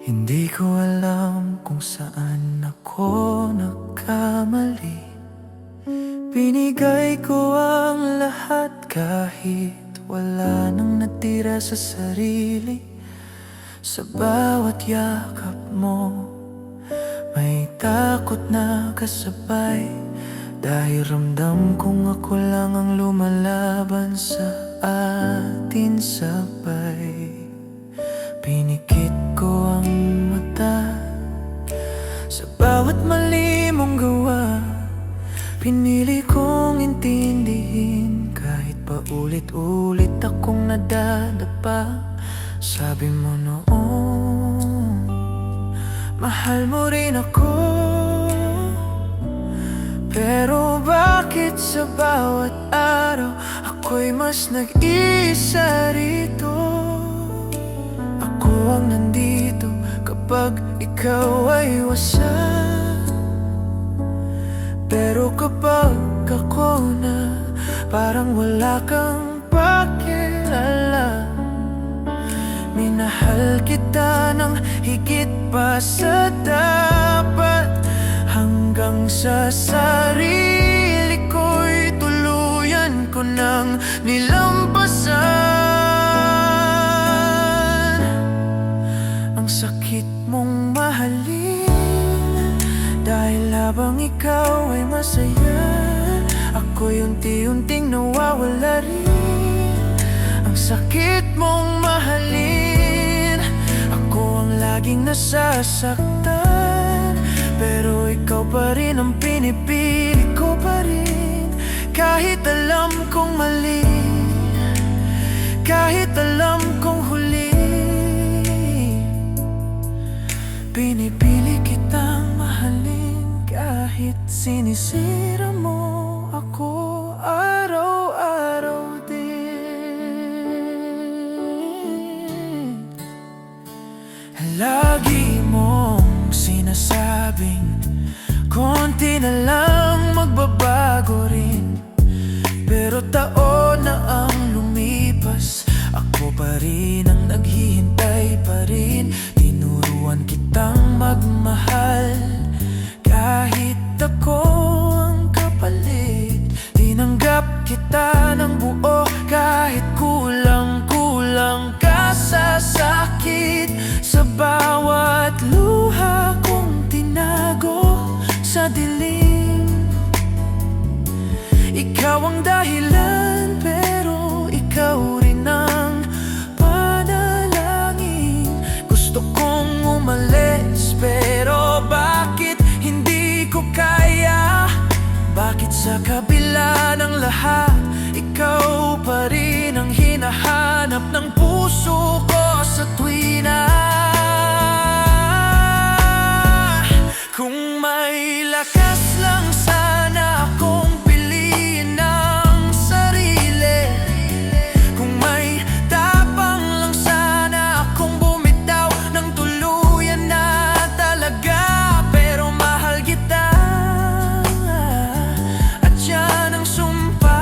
Hindi ko alam kung saan ako nagkamali. Binigay ko ang lahat kahit wala nang natira sa sarili. Sa bawat yakap mo may takot na kasabay, dahil ramdam kong ako lang ang lumalaban sa atin sabay. Pinikit ko ang mata sa bawat mali mong gawa. Pinili kong intindihin kahit paulit-ulit akong nadadapa. Sabi mo noon, mahal mo rin ako. Pero bakit sa bawat araw ako'y mas nag-iisa rito? Ako ang nandito kapag ikaw ay wasak, pero kapag ako na, parang wala kang pakialam. Minahal kita ng higit pa sa dapat, hanggang sa sarili ko'y tuluyan ko nang nilampasan. Ang sakit mong mahalin, dahil habang ikaw ay masaya, ako'y unti-unting nawawala rin. Ang sakit mong mahalin, ako ang laging nasasaktan, pero ikaw pa rin ang pinipili ko pa rin. Kahit alam kong mali, kahit alam kong huli, pinipili kitang mahalin. Kahit sinisira mo ako araw-araw din. Lagi mong sinasabing konti na lang magbabago rin, pero taon na ang lumipas, ako pa rin ang naghihintay pa rin. Tinuruan kitang magmahal kahit ako ang kapalit. Tinanggap kita ng buo kahit kulang-kulang ka sa sakit. Sa bawat luha kong tinago sa dilim, ikaw ang dahilan, pero ikaw rin ang panalangin. Gusto kong umalis, pero bakit hindi ko kaya? Bakit sa kabila ng lahat, ikaw pa rin ang hinahanap ng puso ko sa tuwi na? Kung may lakas lang sana akong piliin ang sarili, kung may tapang lang sana akong bumitaw ng tuluyan na talaga. Pero mahal kita, at yan ang sumpa.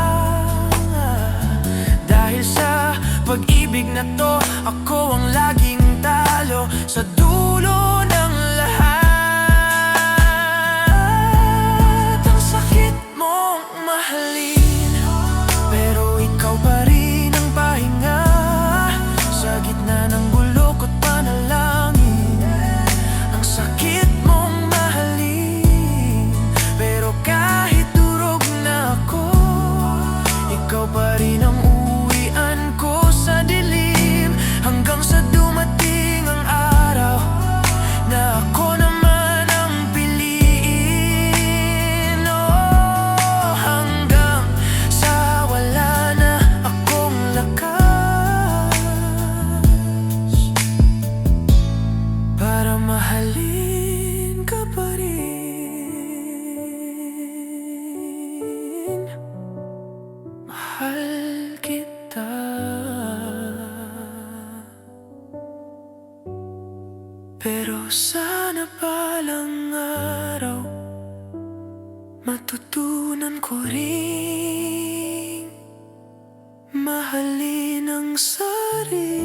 Dahil sa pag-ibig na to, ako ang laging talo sa dulo ng lahat. Ang sakit mong mahalin, pero ikaw pa rin ang pahinga sa gitna ng bulok at panalangin. Ang sakit mong mahalin, pero kahit durog na ako, ikaw pa rin ang uwian ko sa dilim. Hanggang sa dumating ang araw na ako naman ang piliin. Oh, hanggang sa wala na akong lakas para mahalin ka pa rin. Mahal kita, pero sana palang araw matutunan ko ring mahalin ang sarili.